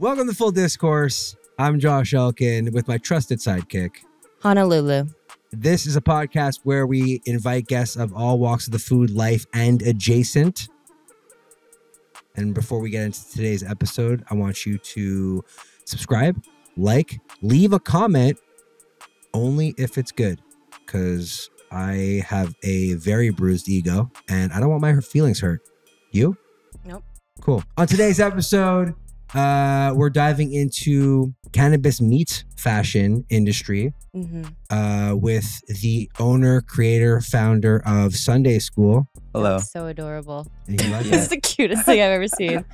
Welcome to Full Discourse. I'm Josh Elkin with my trusted sidekick, Honolulu. This is a podcast where we invite guests of all walks of the food, life, and adjacent. And before we get into today's episode, I want you to subscribe, like, leave a comment, only if it's good, because I have a very bruised ego and I don't want my feelings hurt. You? Nope. Cool. On today's episode, we're diving into cannabis meat fashion industry with the owner, creator, founder of Sundae School. Hello. That's so adorable. Like This is the cutest thing I've ever seen.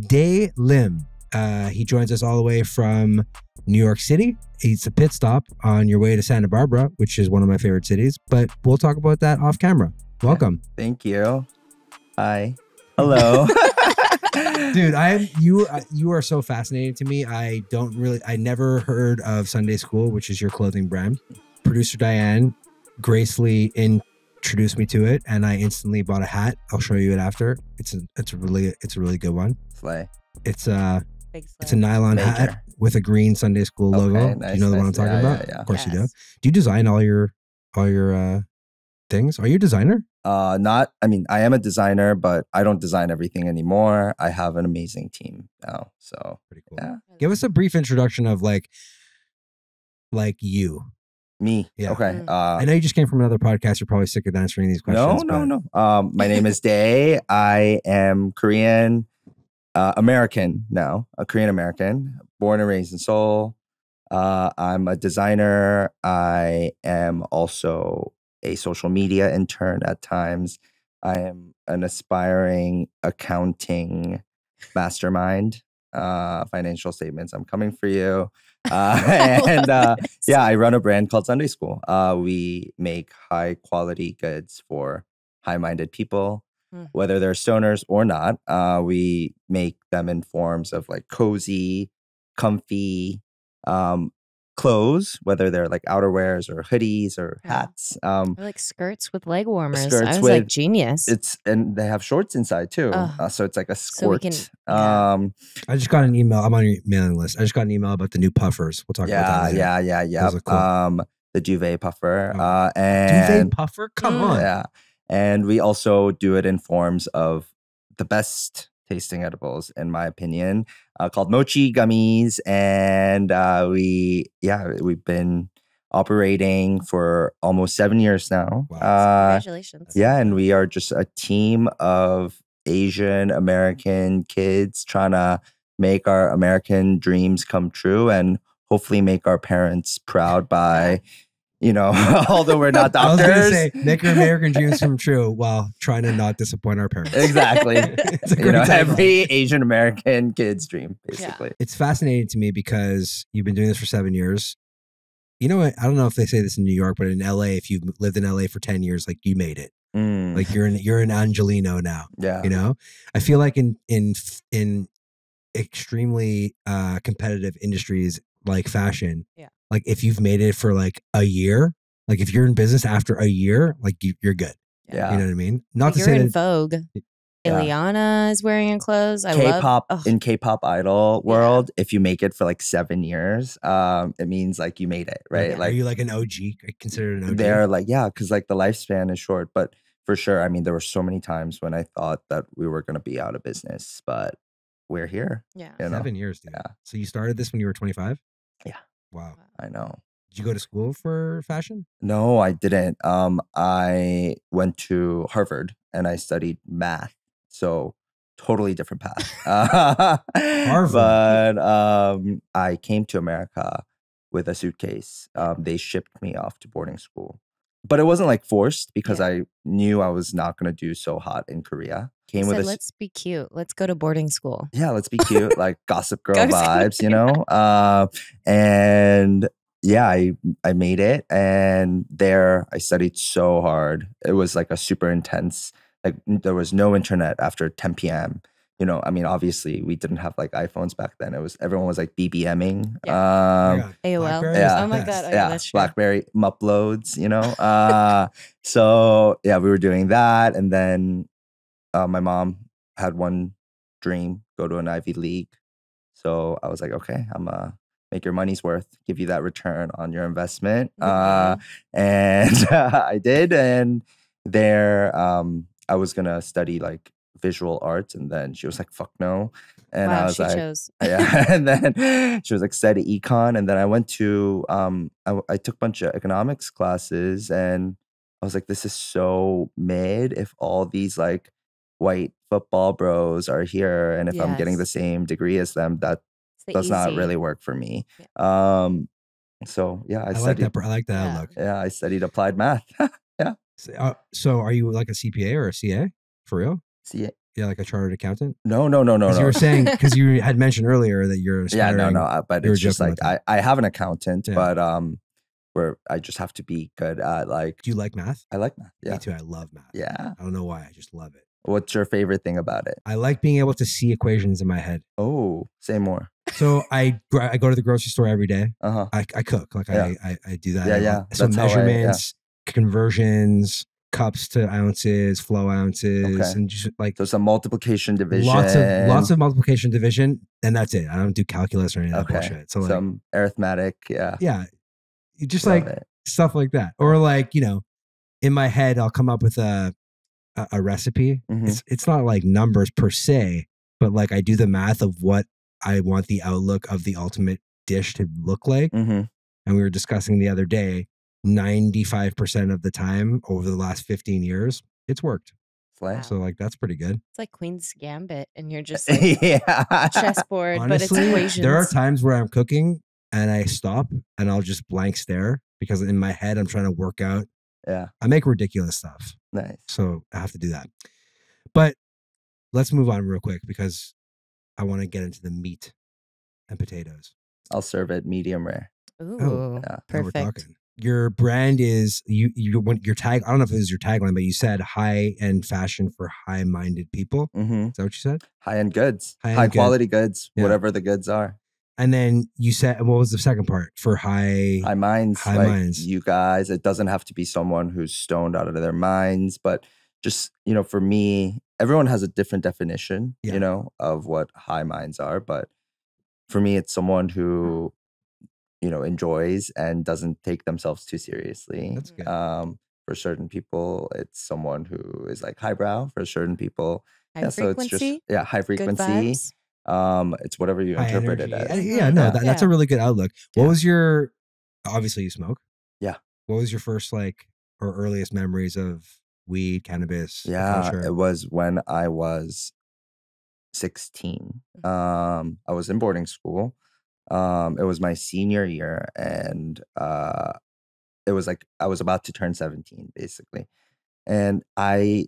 Dae Lim. He joins us all the way from New York City. It's a pit stop on your way to Santa Barbara, which is one of my favorite cities, but we'll talk about that off camera. Welcome. Thank you. Hi. Hello. Dude, you are so fascinating to me. I never heard of Sundae School, which is your clothing brand. Producer Diane gracefully introduced me to it, and I instantly bought a hat. I'll show you it after. It's a really good one. Slay. It's a Big nylon hat with a green Sundae School logo. Okay, Do you know the one I'm talking about? Yeah. Of course you do. Yes. Do you design all your things? Are you a designer? I am a designer, but I don't design everything anymore. I have an amazing team now. So Pretty cool. yeah. Give us a brief introduction of like you. Me. Yeah. Okay. I know you just came from another podcast. You're probably sick of answering these questions. No. My name is Dae. I am Korean American now, a Korean American, born and raised in Seoul. I'm a designer. I am also a social media intern at times. I am an aspiring accounting mastermind. Financial statements, I'm coming for you. I run a brand called Sundae School. We make high quality goods for high-minded people, whether they're stoners or not. We make them in forms of like cozy, comfy clothes, whether they're like outerwears or hoodies or hats. Or like skirts with leg warmers. Skirts I was with- like genius. And they have shorts inside too. So it's like a So we skirt. can- I just got an email. I'm on your mailing list. I just got an email about the new puffers. We'll talk about that later. Yeah. Those are cool. The duvet puffer. Oh. And Duvet puffer? Come on. yeah. And we also do it in forms of the best tasting edibles, in my opinion, called mochi gummies. And we've been operating for almost 7 years now. Wow. Congratulations. Yeah, and we are just a team of Asian American kids trying to make our American dreams come true and hopefully make our parents proud by, although we're not I was doctors. going to say, make our American dreams come true while trying to not disappoint our parents. Exactly. It's a great tagline. Every Asian American kid's dream, basically. It's fascinating to me because you've been doing this for 7 years. You know what? I don't know if they say this in New York, but in LA, if you've lived in LA for 10 years, like you made it. Like you're an Angelino now. Yeah. I feel like in extremely competitive industries like fashion, like if you've made it for like a year, like if you're in business after a year, like you're good. Yeah. You know what I mean? Not Like to you're say in that Vogue. Ileana is wearing your clothes. I K-pop love. in K-pop idol world, if you make it for like 7 years, it means like you made it, right? Are you like an OG? Considered an OG? They're like, yeah, because like the lifespan is short, but for sure, I mean, there were so many times when I thought that we were going to be out of business, but we're here. Yeah. 7 years, dude. Yeah. So you started this when you were 25? Yeah. Wow. I know. Did you go to school for fashion? No, I didn't. I went to Harvard and I studied math. So totally different path. Harvard. But I came to America with a suitcase. They shipped me off to boarding school. But it wasn't like forced because I knew I was not going to do so hot in Korea. He said, let's be cute. Let's go to boarding school. Yeah, let's be cute, like Gossip Girl Gossip vibes, you know? And yeah, I made it. And there I studied so hard. It was like a super intense, like there was no internet after 10 p.m. You know, I mean, obviously we didn't have like iPhones back then. Everyone was like BBMing. AOL. Yeah. Oh my God. Oh, Yeah, that's true. BlackBerry uploads, you know? So yeah, we were doing that. And then my mom had one dream, go to an Ivy League. So I was like, okay, I'm make your money's worth, give you that return on your investment. Mhm. And I did. And there, I was gonna study like visual arts, and then she was like, fuck no. And I Wow, was she like, chose. yeah. And then she was like, study econ. And then I went to, I took a bunch of economics classes, and I was like, this is so mid if all these like white football bros are here, and if I'm getting the Yes. same degree as them, that It's the does not easy. really work for me. Yeah. So yeah, I like that. I like that Yeah. outlook. yeah, I studied applied math. Yeah. So are you like a CPA or a CA for real? See it? Yeah, like a chartered accountant. No. Because you were saying, because you had mentioned earlier that you're Yeah, aspiring. but you were it's just joking like about I have an accountant, Yeah. but where I just have to be good at like. Do you like math? I like math. Yeah. Me too. I love math. Yeah. I don't know why. I just love it. What's your favorite thing about it? I like being able to see equations in my head. Oh, say more. So I go to the grocery store every day. Uh-huh. I cook. Like Yeah. I do that. Yeah. So That's how measurements, conversions, cups to ounces, flow ounces, Okay. and just like So some multiplication, division. lots of multiplication, division, and that's it. I don't do calculus or any of that Okay. bullshit. So like, Some arithmetic. Yeah. yeah, just Love like it. stuff like that, or like in my head, I'll come up with a recipe. Mhm. It's not like numbers per se, but like I do the math of what I want the outlook of the ultimate dish to look like. Mm-hmm. And we were discussing the other day, 95% of the time over the last 15 years, it's worked. Slay. Wow. So like that's pretty good. It's like Queen's Gambit, and you're just like Yeah. chessboard, but it's Honestly, equations. there are times where I'm cooking and I stop and I'll just blank stare because in my head I'm trying to work out. Yeah. I make ridiculous stuff. Nice. So I have to do that. But let's move on real quick because I want to get into the meat and potatoes. I'll serve it medium rare. Ooh, Yeah. Now we're perfect. talking. Your brand is your tag. I don't know if it was your tagline, but you said high end fashion for high minded people. Mm-hmm. Is that what you said? High end goods, High-end high quality goods, Yeah. whatever the goods are. And then you said, what was the second part for high? High minds, High like minds. you guys. It doesn't have to be someone who's stoned out of their minds, but just for me, everyone has a different definition, Yeah. of what high minds are. But for me, it's someone who enjoys and doesn't take themselves too seriously. That's good. For certain people, it's someone who is like highbrow. For certain people, High so it's just frequency, high good frequency. vibes. It's whatever you High interpret it energy. as. Yeah, no, Yeah. that's a really good outlook. What Yeah. was your? Obviously, you smoke. Yeah. What was your first or earliest memories of weed, cannabis? Yeah, culture? it was when I was 16. I was in boarding school. It was my senior year, and it was like I was about to turn 17, basically. And I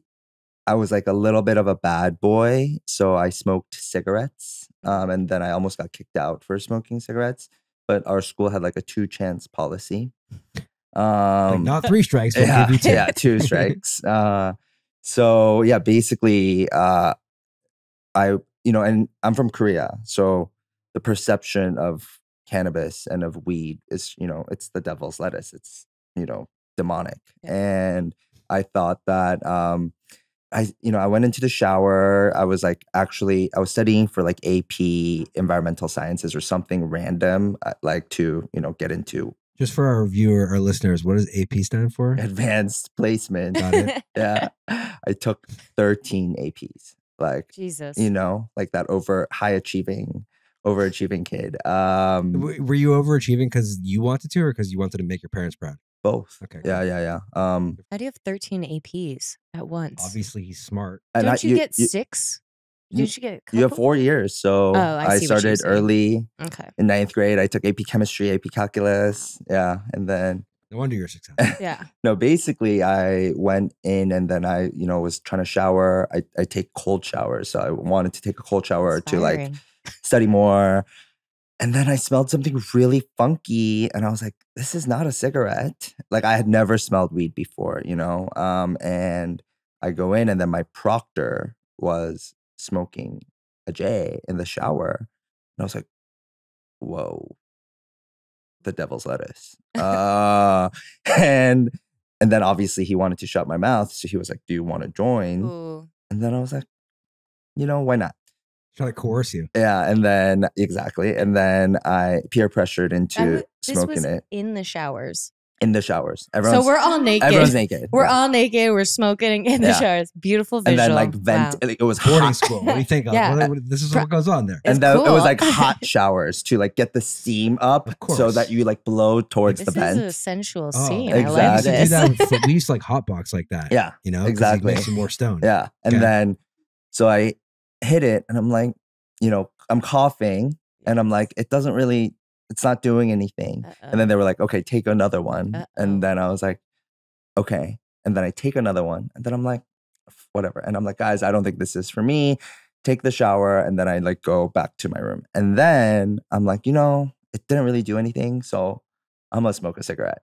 was like a little bit of a bad boy, so I smoked cigarettes. And then I almost got kicked out for smoking cigarettes. But our school had like a 2-chance policy. Like not 3 strikes, we'll Yeah, give you 2. yeah, 2 strikes. So yeah, basically, I and I'm from Korea, so the perception of cannabis and of weed is, it's the devil's lettuce. It's demonic, and I thought that I went into the shower. I was studying for like AP environmental sciences or something random, like to get into. Just for our listeners, what does AP stand for? Advanced placement. Got it. Yeah. I took 13 APs. Like, Jesus. like that overachieving kid. Were you overachieving because you wanted to, or because you wanted to make your parents proud? Both. Okay. Yeah. How do you have 13 APs at once? Obviously, he's smart. And Don't you get 6? Did you get a couple? You have 4 years. So I see what you're started saying. early. Okay. In 9th grade, I took AP chemistry, AP calculus. Yeah. And then No wonder you're successful. Yeah. no, basically I went in, and then I, was trying to shower. I take cold showers. So I wanted to take a cold shower to like Inspiring. study more. And then I smelled something really funky, and I was like, this is not a cigarette. Like, I had never smelled weed before, and I go in, and then my proctor was smoking a J in the shower. And I was like, whoa, the devil's lettuce. And then obviously he wanted to shut my mouth. So he was like, do you want to join? Ooh. And then I was like, why not? Trying to coerce you. Yeah, and then exactly, and then I peer pressured into This smoking was it in the showers. in the showers. So we're all naked. Everyone's naked. We're yeah. all naked. We're smoking in the Yeah. showers. Beautiful And visual. then like Wow. it was Boarding hot. school. What do you think? Yeah. This is what goes on there. It's And then it was cool. like hot showers to like get the steam up Of course. so that you like blow towards This the is vent. a sensual Oh, scene. exactly. I like We used to do this. that we used to like hotbox like that. Yeah, You know, 'cause exactly. It makes you more stoned. Yeah. And Okay. then so I hit it and I'm like, you know, I'm coughing and I'm like, it's not doing anything. And then they were like, okay, take another one. And then I was like, okay. And then I take another one. And then I'm like, whatever. And I'm like, guys, I don't think this is for me. Take the shower. And then I like go back to my room. And then I'm like, you know, it didn't really do anything. So I'm going to smoke a cigarette.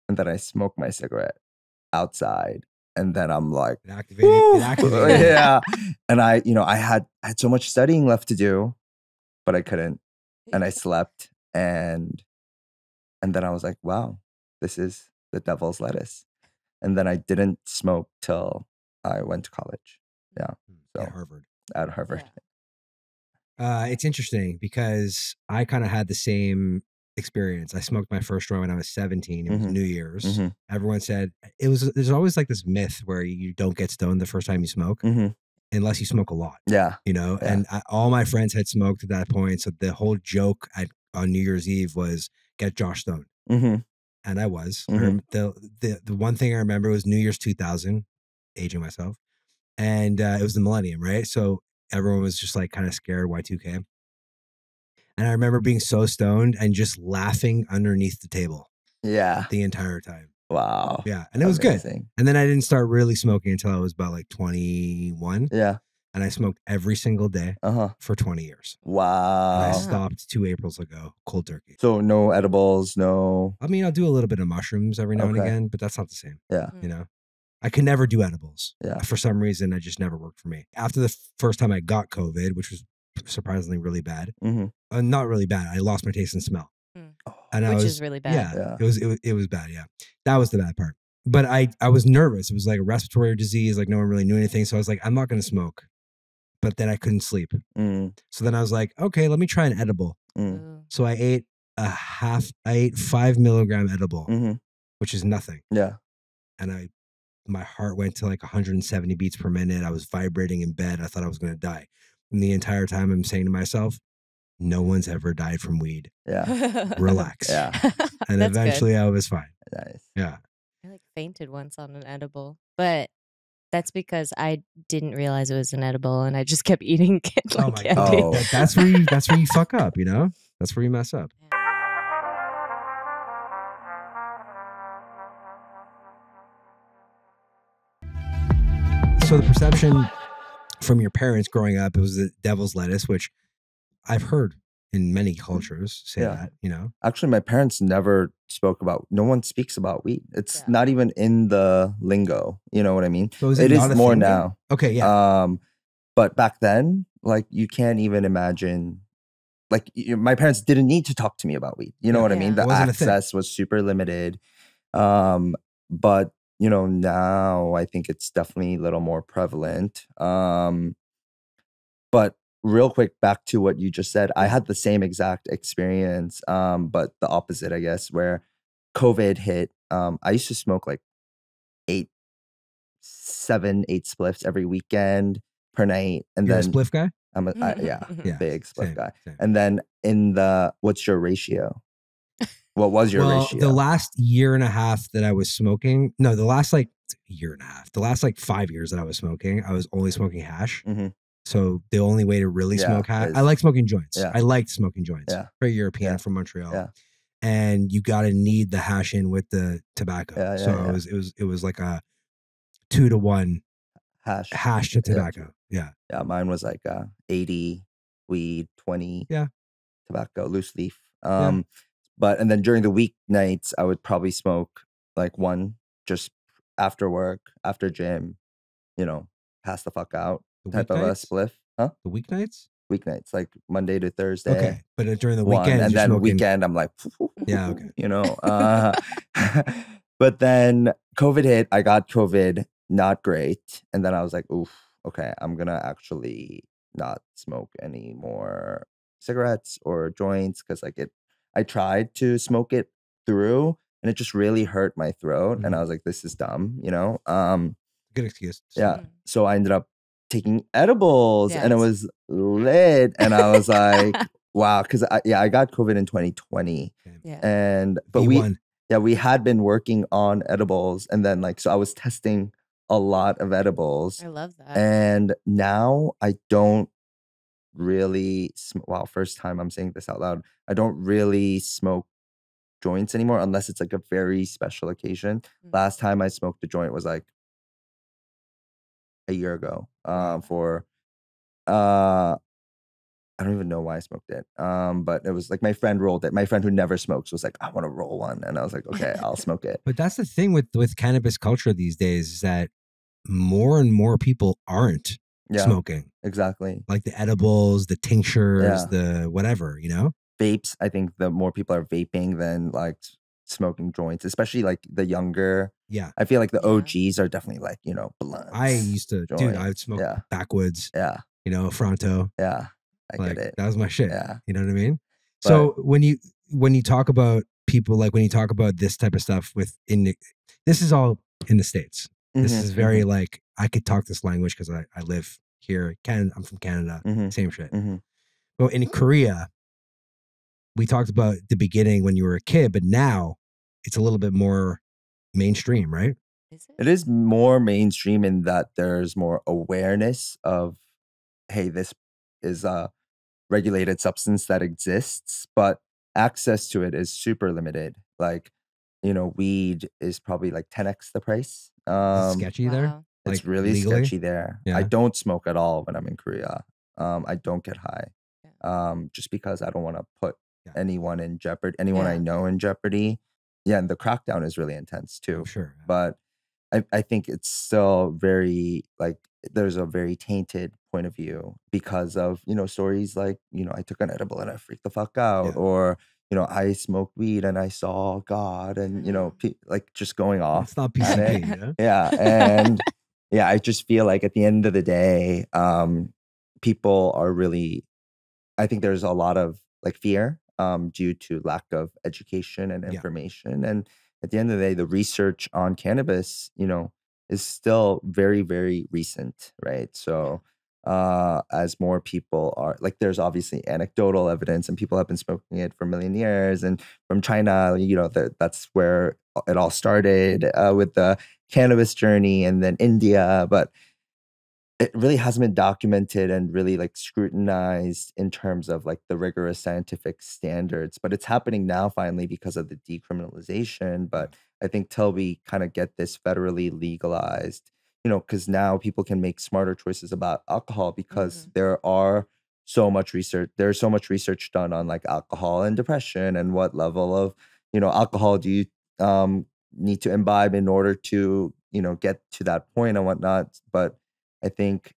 And then I smoke my cigarette outside. And then I'm like, It activated. yeah. And I had so much studying left to do, but I couldn't. And I slept. And then I was like, wow, this is the devil's lettuce. And then I didn't smoke till I went to college. Yeah. So At Harvard. at Harvard. It's interesting because I kind of had the same experience. I smoked my first joint when I was 17. It was Mhm. New Year's. Mhm. Everyone said there's always like this myth where you don't get stoned the first time you smoke Mhm. unless you smoke a lot, Yeah. you know? Yeah. And all my friends had smoked at that point. So the whole joke on New Year's Eve was get Josh stoned. Mhm. And I was. Mhm. The one thing I remember was New Year's 2000, aging myself. And it was the millennium, right? So everyone was just like kind of scared Y2K. And I remember being so stoned and just laughing underneath the table Yeah. the entire time. Wow. Yeah. And it was good. Amazing. And then I didn't start really smoking until I was about like 21. Yeah. And I smoked every single day Uh-huh. for 20 years. And I Wow. stopped 2 Aprils ago, cold turkey. So no edibles, no. I mean, I'll do a little bit of mushrooms every now and Okay. again, but that's not the same. Yeah. You know, I could never do edibles. Yeah. For some reason, it just never worked for me. After the first time I got COVID, which was surprisingly really bad, Mhm. not really bad. I lost my taste and smell. Oh, And I Which was, is really bad. Yeah, Yeah. it was bad. Yeah, that was the bad part. But I was nervous. It was like a respiratory disease. Like no one really knew anything. So I was like, I'm not going to smoke. But then I couldn't sleep. Mm. So then I was like, okay, let me try an edible. Mm. Ooh. So I ate 5 milligram edible, Mhm. which is nothing. Yeah. And my heart went to like 170 beats per minute. I was vibrating in bed. I thought I was going to die. And the entire time I'm saying to myself, no one's ever died from weed. Yeah. Relax. Yeah. And That's eventually I was fine. Nice. Yeah. I like fainted once on an edible, but that's because I didn't realize it was an edible and I just kept eating it like Oh my candy. God. That's where you fuck up, you know? That's where you mess up. So the perception from your parents growing up, it was the devil's lettuce, which I've heard in many cultures say Yeah. that, you know? Actually, my parents never spoke about. No one speaks about weed. It's Yeah. not even in the lingo. You know what I mean? So is It is not a more thing then? now. Okay, yeah. But back then, like you can't even imagine. Like my parents didn't need to talk to me about weed. You know Yeah. what I Yeah. mean? It The wasn't a thing. access was super limited. But you know, now I think it's definitely a little more prevalent. But real quick, back to what you just said, I had the same exact experience, but the opposite, I guess, where COVID hit. I used to smoke like 7, 8 spliffs every weekend per night, and You're a then spliff guy? yeah, Yeah. big spliff Same, guy. same. And then what's your ratio? What was your ratio? The last year and a half that I was smoking, no, the last like year and a half, the last like 5 years that I was smoking, I was only smoking hash. Mhm. So the only way to really Yeah, smoke hash, is- I like smoking joints. Yeah. I liked smoking joints. Yeah. Very European Yeah. from Montreal. Yeah. And you got to knead the hash in with the tobacco. Yeah, so yeah. it was like a 2-to-1 Hash. hash to tobacco. Yeah. Yeah, mine was like 80 weed, 20 Yeah. tobacco, loose leaf. Yeah. But and then during the weeknights, I would probably smoke like one just after work, after gym, you know, pass the fuck out The type of a weeknights? spliff. Huh? The weeknights? Weeknights, like Monday to Thursday. Okay. But during the One, weekend, and you're then smoking. weekend, I'm like, Yeah, okay. you know. But then COVID hit. I got COVID, not great, and then I was like, oof, okay, I'm gonna actually not smoke any more cigarettes or joints because like I tried to smoke it through and it just really hurt my throat. And I was like, this is dumb, you know? Good excuse. Yeah. So I ended up taking edibles and it Yes. was lit. And I was like, wow. Cause I got COVID in 2020. Yeah. But V1. we had been working on edibles. And then like, so I was testing a lot of edibles. I love that. And now I don't really, wow, first time I'm saying this out loud. I don't really smoke joints anymore unless it's like a very special occasion. Last time I smoked a joint was like a year ago for I don't even know why I smoked it. But it was like my friend rolled it. My friend who never smokes was like, I want to roll one. And I was like, okay, I'll smoke it. But that's the thing with cannabis culture these days is that more and more people aren't smoking. Exactly. Like the edibles, the tinctures, the whatever, you know? Vapes. I think the more people are vaping than like smoking joints, especially like the younger. Yeah. I feel like the OGs are definitely like, you know, blunts. I used to, dude, I would smoke backwoods. Yeah. You know, Fronto. Yeah. I like, get it. That was my shit. Yeah. You know what I mean? But, so when you talk about people, like when you talk about this type of stuff this is all in the States. This is very like, I could talk this language because I live here. I'm from Canada. Same shit. But in Korea, we talked about the beginning when you were a kid, but now it's a little bit more mainstream, right? Is it? It is more mainstream in that there's more awareness of, hey, this is a regulated substance that exists, but access to it is super limited. Like, you know, weed is probably like 10x the price. It's sketchy there. It's Like really legally? sketchy there. Yeah. I don't smoke at all when I'm in Korea. I don't get high. Just because I don't want to put anyone in jeopardy, anyone I know in jeopardy. Yeah, and the crackdown is really intense too. I'm sure. But I think it's still very like there's a very tainted point of view because of, you know, stories like, you know, I took an edible and I freaked the fuck out, or, you know, I smoked weed and I saw God, and, you know, like just going off. It's not PCP, you know? Yeah. And yeah, I just feel like at the end of the day, people are really, I think there's a lot of like fear due to lack of education and information. And at the end of the day, the research on cannabis, you know, is still very, very recent, right? So as more people are like, there's obviously anecdotal evidence and people have been smoking it for a million years. And from China, you know, that's where it all started with the cannabis journey, and then India. But it really hasn't been documented and really like scrutinized in terms of like the rigorous scientific standards. But it's happening now finally because of the decriminalization. But I think till we kind of get this federally legalized, you know, because now people can make smarter choices about alcohol because there's so much research done on like alcohol and depression and what level of, you know, alcohol do you need to imbibe in order to, you know, get to that point and whatnot. But I think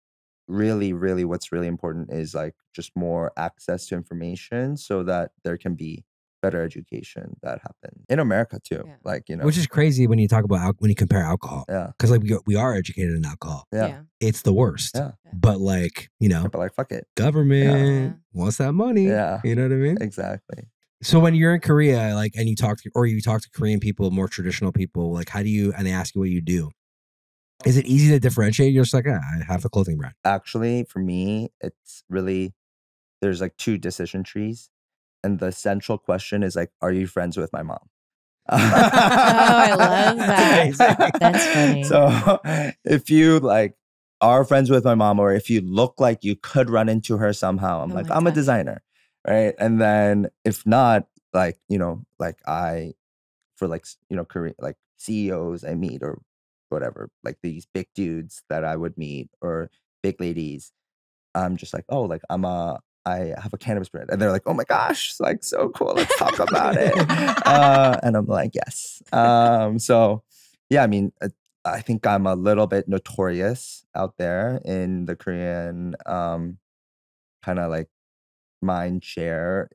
really, really what's really important is like just more access to information so that there can be better education that happens in America too. Like, you know, which is crazy when you talk about when you compare alcohol. Yeah. Because like we are educated in alcohol. Yeah. It's the worst. Yeah. But like, you know, but like, fuck it. Government wants that money. Yeah. You know what I mean? Exactly. So when you're in Korea, like, and you talk to Korean people, more traditional people, like, how do you, and they ask you what you do. Is it easy to differentiate? You're just like, I have a clothing brand. Actually, for me, it's really, there's like two decision trees. And the central question is like, are you friends with my mom? Oh, I love that. That's funny. So if you like are friends with my mom, or if you look like you could run into her somehow, I'm like, I'm a designer. Right. And then if not, like, you know, like for like, you know, Korean, like CEOs I meet or whatever, like these big dudes that I would meet or big ladies, I'm just like, oh, like I have a cannabis brand. And they're like, oh my gosh, it's like so cool. Let's talk about it. And I'm like, yes. So yeah, I mean, I think I'm a little bit notorious out there in the Korean kind of like mind share.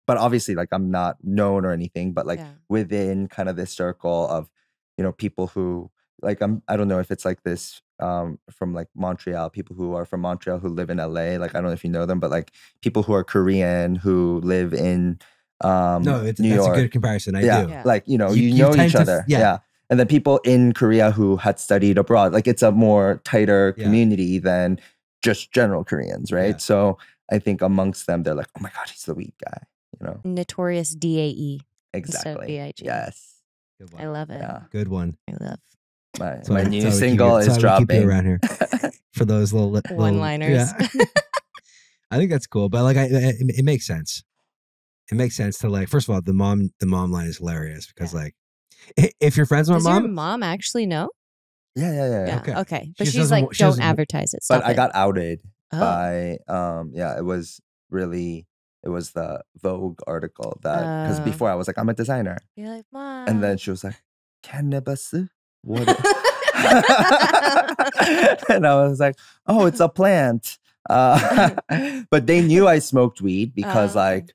But obviously, like I'm not known or anything, but like within kind of this circle of, you know, people who like, I don't know if it's like this from like Montreal, people who are from Montreal who live in LA. Like, I don't know if you know them, but like people who are Korean who live in No, New that's York. a good comparison. I Yeah, do. Yeah. like, you know, You- you you know tend each to- other. yeah. Yeah. And then people in Korea who had studied abroad, like it's a more tighter Yeah. community than just general Koreans, right? Yeah. So I think amongst them, they're like, oh my God, he's the weed guy, you know? Notorious DAE. Exactly. BIG. Yes. Good I one. love it. Yeah. Good one. I love My That's why- new that's why we keep single you- that's is why we keep you dropping. around here for those little One-liners. Yeah. I think that's cool, but like, it makes sense. It makes sense to like. First of all, the mom line is hilarious because like, if you're friends with Does my your mom, mom actually know? Yeah. Okay. Okay. But She she's doesn't- like, she don't doesn't- advertise it. Stop But I it. got outed Oh. by, it was really, it was the Vogue article that, because Oh. before I was like, I'm a designer. You're like, Mom. And then she was like, cannabis? What? And I was like, oh, it's a plant. But they knew I smoked weed because okay. like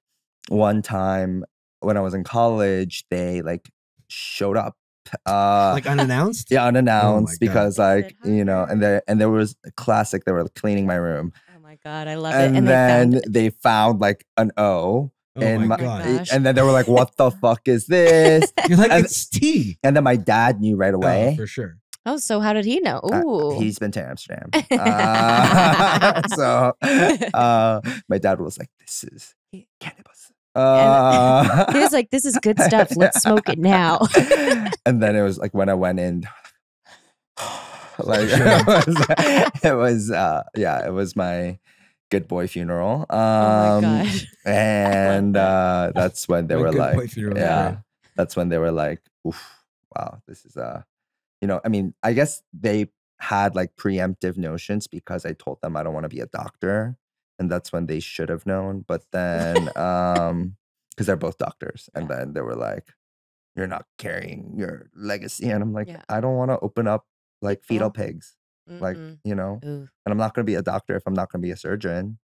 one time when I was in college, they like showed up. like unannounced. Yeah, unannounced Oh my God. because like, Said, you know, and there was a classic, they were cleaning my room. Oh my God. I love And it. And then they found it. like an O. Oh in my Oh my God. gosh. And then they were like, what the fuck is this? You're like, And- it's tea. And then my dad knew right Oh, away. for sure. Oh, so how did he know? Ooh. He's been to Amsterdam. So my dad was like, this is cannabis. He was like, this is good stuff. Let's smoke it now. And then it was like when I went in, like Sure. it was my good boy funeral. Oh my God. And that's when they My were good like, boy funeral, yeah, right. that's when they were like, oof, wow, this is you know, I mean, I guess they had like preemptive notions because I told them I don't want to be a doctor, and that's when they should have known. But then, because they're both doctors, and then they were like, "You're not carrying your legacy," and I'm like, Yeah. I don't want to open up like fetal Oh. pigs, like Mm-mm. you know, Ooh. and I'm not going to be a doctor if I'm not going to be a surgeon.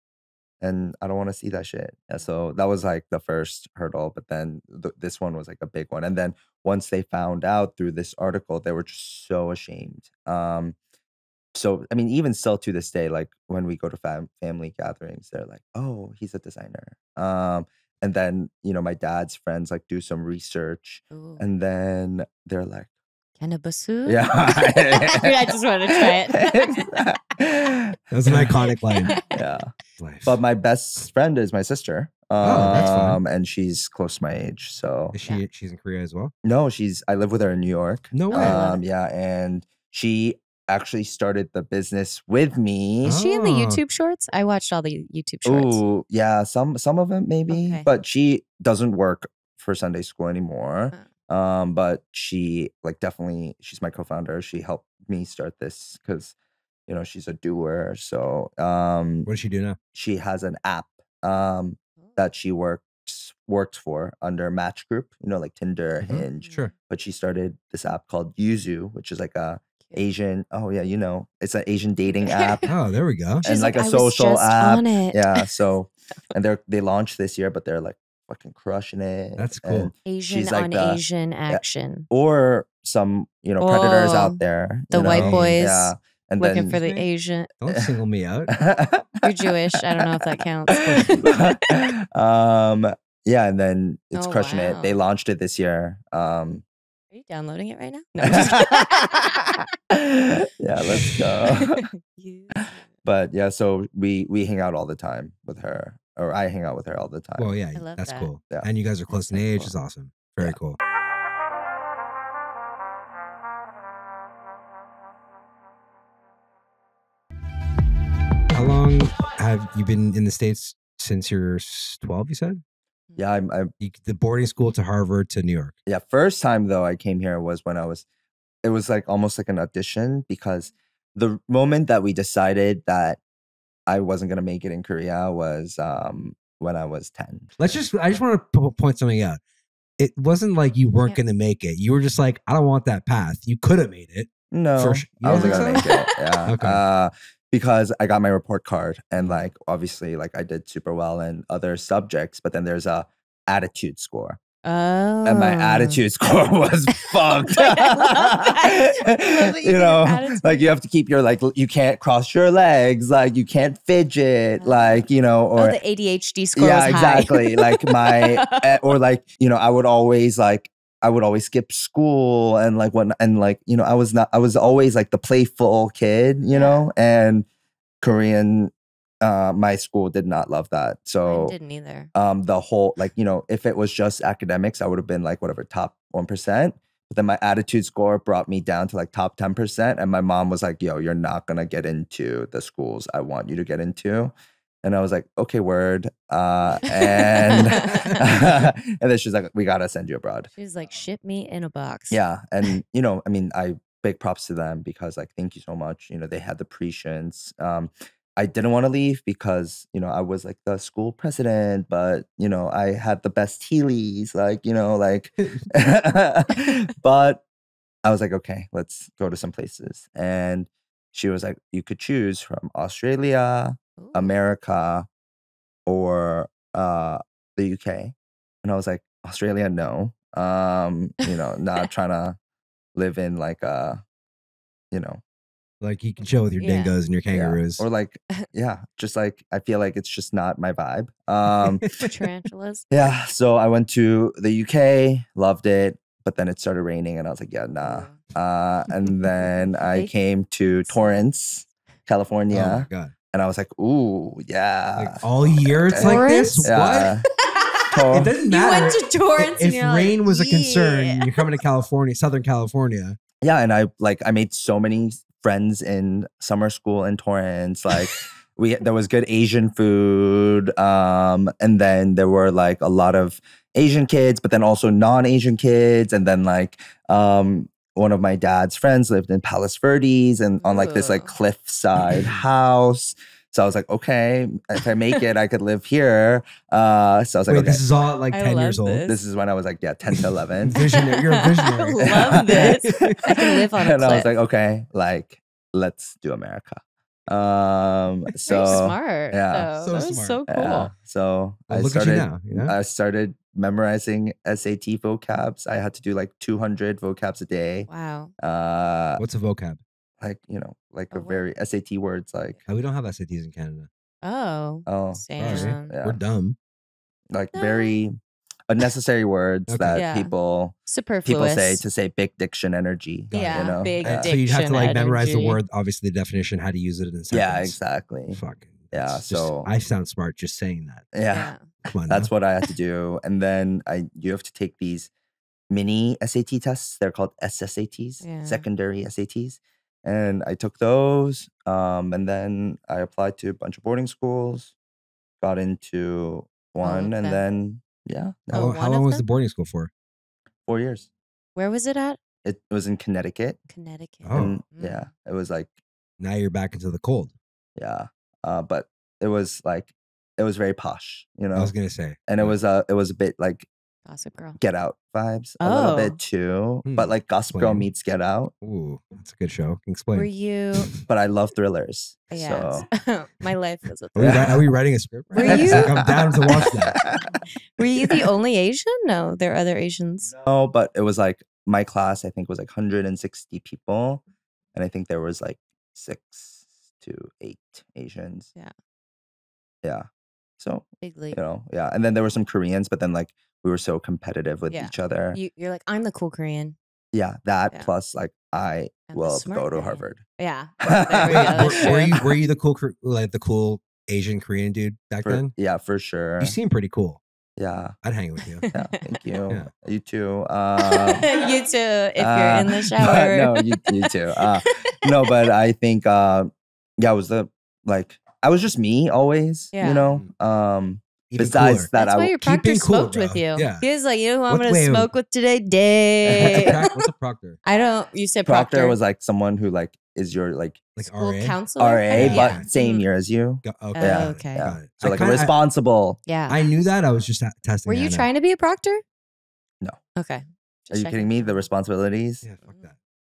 And I don't want to see that shit. Yeah, so that was like the first hurdle. But then this one was like a big one. And then once they found out through this article, they were just so ashamed. So, I mean, even still to this day, like when we go to family gatherings, they're like, oh, he's a designer. And then, you know, my dad's friends like do some research. Ooh. And then they're like, Cannabis? yeah. I just want to try it. That was an iconic line. Yeah. Life. But my best friend is my sister. Oh, that's fun. And she's close to my age. So Is she's in Korea as well? no, I live with her in New York. No way. love it. Yeah, and she actually started the business with me. Is she in the Oh. YouTube shorts? I watched all the YouTube shorts. Ooh, yeah, some of it maybe, Okay. but she doesn't work for Sunday School anymore. But she like definitely she's my co-founder. She helped me start this because you know she's a doer. So What does she do now? she has an app that she works for under Match Group, you know, like Tinder, Mhm. Hinge. Sure. But she started this app called Yuzu, which is like a Asian. Oh yeah, you know, it's an Asian dating app. Oh, there we go. She's and like a I was social just app. on it. Yeah. So and they launched this year, but they're like fucking crushing it. That's cool. And Asian she's like on the- Asian action. or some, you know, predators Oh, out there. the you white know? boys Yeah. And Looking then for the Excuse me? Asian. Don't single me out. You're Jewish. I don't know if that counts. yeah, and then it's Oh, crushing it. They wow. launched it this year. Are you downloading it right now? No, I'm just kidding. Yeah, let's go. You- But yeah, so we hang out all the time with her, or I hang out with her all the time. Well, yeah, I love that's that. cool. Yeah. And you guys are close in so age. cool. It's awesome. Very Yeah. cool. How long have you been in the States since you're 12, you said? Yeah, I'm The boarding school to Harvard to New York. yeah. First time though I came here was when it was like almost like an audition because the moment that we decided that I wasn't gonna make it in Korea was when I was 10. I just want to point something out. It wasn't like you weren't Yeah. going to make it. You were just like, I don't want that path. You could have made it. No, For sure. You I wasn't don't gonna think make it. Yeah. Okay. Because I got my report card and like obviously like I did super well in other subjects, but then there's a attitude score. Oh. And my attitude score was fucked. I love that. I love that you You get know, an attitude. like you have to keep your like you can't cross your legs, like you can't fidget, like you know, or the ADHD score yeah, was high. exactly. Like or like you know, I would always skip school and like what and like you know, I was always like the playful kid, you know, and Korean. My school did not love that. So Mine didn't either. the whole like you know if it was just academics I would have been like whatever top 1%, but then my attitude score brought me down to like top 10%, and my mom was like, yo, you're not gonna get into the schools I want you to get into. And I was like, okay, word. And and then she's like, we gotta send you abroad. She's like, ship me in a box. Yeah. And you know, I mean, I big props to them because like thank you so much. You know, they had the patience. I didn't want to leave because, you know, I was like the school president, but, you know, I had the best Heelys, like, you know, like, but I was like, okay, let's go to some places. And she was like, you could choose from Australia, Ooh. America, or the UK. And I was like, Australia, no. You know, not trying to live in like a, you know, Like you can chill with your Yeah. dingoes and your yeah. kangaroos. Or like, yeah, just like I feel like it's just not my vibe. Tarantulas. Yeah, so I went to the UK, loved it, but then it started raining, and I was like, yeah, nah. And then I They- came to Torrance, Oh my California, god! and I was like, ooh, yeah, Like all year it's like this. yeah. What? It doesn't You matter. went to Torrance If and you're rain like, was a concern, yeah. you're coming to California, Southern California. Yeah, and I made so many friends in summer school in Torrance. Like there was good Asian food, and then there were like a lot of Asian kids, but then also non-Asian kids, and then like one of my dad's friends lived in Palos Verdes and on like this like Ooh. cliffside house. So I was like, okay, if I make it, I could live here. So I was like, Wait, okay. this is all at like I 10 love years old. this. This is when I was like, yeah, 10 to 11. Visionary. You're a visionary. I love this. I can live on a And I was cliff. like, okay, like, let's do America. So Very smart. yeah. though. So That was smart. so cool. yeah. So Well, I look started at you now. You know? I started memorizing SAT vocabs. I had to do like 200 vocabs a day. Wow. What's a vocab? Like, you know, like A a very SAT words like Oh, we don't have SATs in Canada. Oh. oh, Sorry. Sam. yeah. We're dumb. like No. very unnecessary words Okay. that Yeah. people Superfluous. say to say big diction energy. Got it. Yeah, you know? big Yeah. So you'd have to diction like memorize the energy. word, obviously the definition, how to use it in seconds. Yeah, exactly. Fucking. Yeah, it's just- so- I sound smart just saying that. Yeah. Come on. That's now. what I had to do. And then you have to take these mini SAT tests. They're called SSATs, Yeah. secondary SATs. And I took those. And then I applied to a bunch of boarding schools, got into one, of and them? then, yeah, How, Oh, how one long of was the them? boarding school for? 4 years. Where was it at? It was in Connecticut. Connecticut. Oh. And Mm. yeah, it was like, Now you're back into the cold. yeah. But it was like, it was very posh, you know? I was gonna say. And it was a bit like Gossip Girl. Get Out vibes a little Oh. bit too. Hmm. But like Gossip Girl Explain. meets Get Out. Ooh, that's a good show. Explain. Were you? But I love thrillers. Yeah. So My life was a Are we, thriller. are we writing a script? Were It's you? like, I'm down to watch that. Were you the only Asian? No, there are other Asians. No, but it was like my class, I think, was like 160 people. And I think there was like 6 to 8 Asians. Yeah. Yeah. So, Big league. you know, yeah. And then there were some Koreans, but then like we were so competitive with Yeah. each other. You're like, I'm the cool Korean. Yeah. That Yeah. plus like I And the will smart go to Korean. Harvard. Yeah. Wait, There we go. That's were true. you the cool like the cool Asian Korean dude back then? Yeah, for sure. You seem pretty cool. Yeah. I'd hang with you. Yeah. Thank you. Yeah. You too. You too, if you're in the shower. No, you too. No, but I think yeah, it was I was just me always, Yeah. you know. Even Besides cooler. that, That's why your Keep proctor being cool, smoked bro. with you. Yeah. He was like, you know who I'm What- going to wait, smoke with today? What's a, Day. what's a proctor? I don't, you said proctor proctor. was like someone who like is your like Like School RA? counselor? RA, Yeah. but same Mm. year as you. Okay. Oh, Yeah, okay. yeah. Got it. So I like a kinda- responsible. Yeah. I knew that. I was just testing. Were you Hana. trying to be a proctor? No. Okay. Are Just you checking. kidding me? The responsibilities. Yeah, fuck that.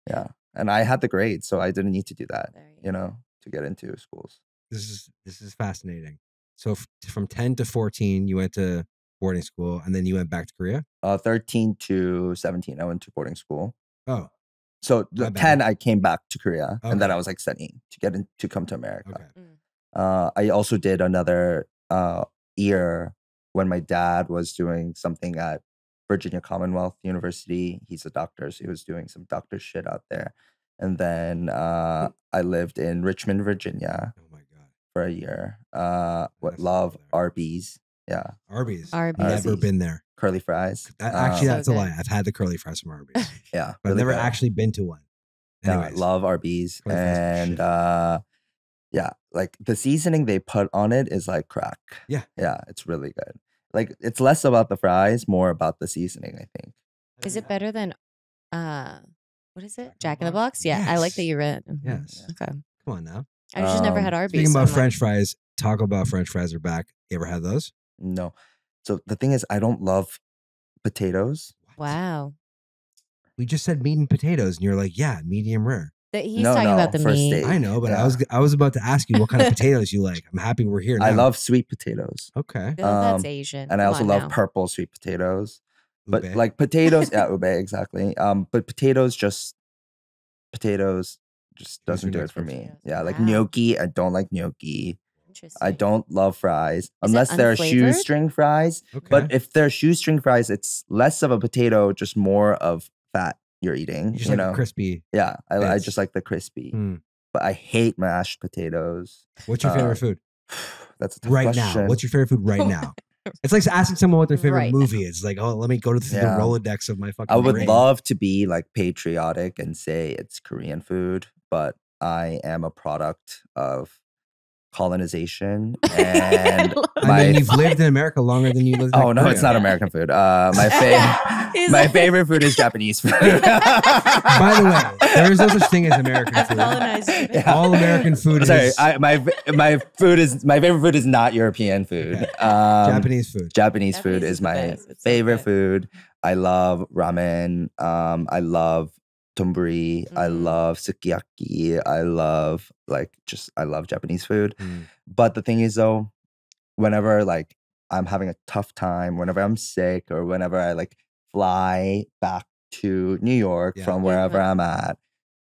Yeah. And I had the grades, so I didn't need to do that, There you know, to get into schools. This is fascinating. So from 10 to 14, you went to boarding school, and then you went back to Korea. 13 to 17, I went to boarding school. Oh, So My the bad. 10, I came back to Korea, and then Okay. I was like studying to come to America. okay. I also did another year when my dad was doing something at Virginia Commonwealth University. He's a doctor, so he was doing some doctor shit out there. And then I lived in Richmond, Virginia Oh my god, for a year. Nice Love over there. Arby's. Yeah, Arby's. Arby's. Never been there. curly fries. Actually, So that's a lie. good. I've had the curly fries from Arby's, Yeah, but I've really never good. actually been to one. Yeah, Anyways, love Arby's. Curly fries are And shit. yeah, like the seasoning they put on it is like crack. Yeah. Yeah, it's really good. Like it's less about the fries, more about the seasoning, I think. Is it better than what is it? Jack in the Box? Box? Yeah, I like that Yes. you read. Yes. Okay. Come on now. I've just never had Um, Arby's. Speaking so about I'm French like, fries, Taco Bell French fries are back. You ever had those? No. So the thing is, I don't love potatoes. wow. We just said meat and potatoes, and you're like, yeah, medium rare. He's No, talking no, about the for meat. steak. I know, but Yeah. I was about to ask you what kind of potatoes you like. I'm happy we're here now. I love sweet potatoes. Okay. That's Um, Asian. And I Come also on love now. purple sweet potatoes. But Ube. like potatoes, yeah, ube, exactly. But potatoes just doesn't Using do it for me. potatoes. Yeah, like Wow. gnocchi, I don't like gnocchi. Interesting. I don't love fries it unless they're unflavored? shoestring fries. Okay. But if they're shoestring fries, it's less of a potato, just more of fat you're eating. you just You like know? a crispy. Yeah, I bits. just like the crispy. Hmm. But I hate mashed potatoes. What's your favorite food That's a tough right question. now? What's your favorite food right now? It's like asking someone what their favorite Right movie is. Like, oh, let me go through the Yeah. Rolodex of my fucking. I would brain. love to be like patriotic and say it's Korean food, but I am a product of colonization and I mean, you've lived in America longer than you lived. in oh no, it's Korea. not American food. My favorite food is Japanese food. By the way, there is no such thing as American I've food. colonized you. Yeah. All American food Sorry, is my favorite food is not European food. Okay. Japanese Japanese food. food Japanese is is the my best. It's so favorite good. food. I love ramen. I love donburi. I Mhm. love sukiyaki. I love Japanese food. Mm. But the thing is though, whenever like I'm having a tough time, whenever I'm sick, or whenever I like fly back to New York Yeah. from wherever I'm at,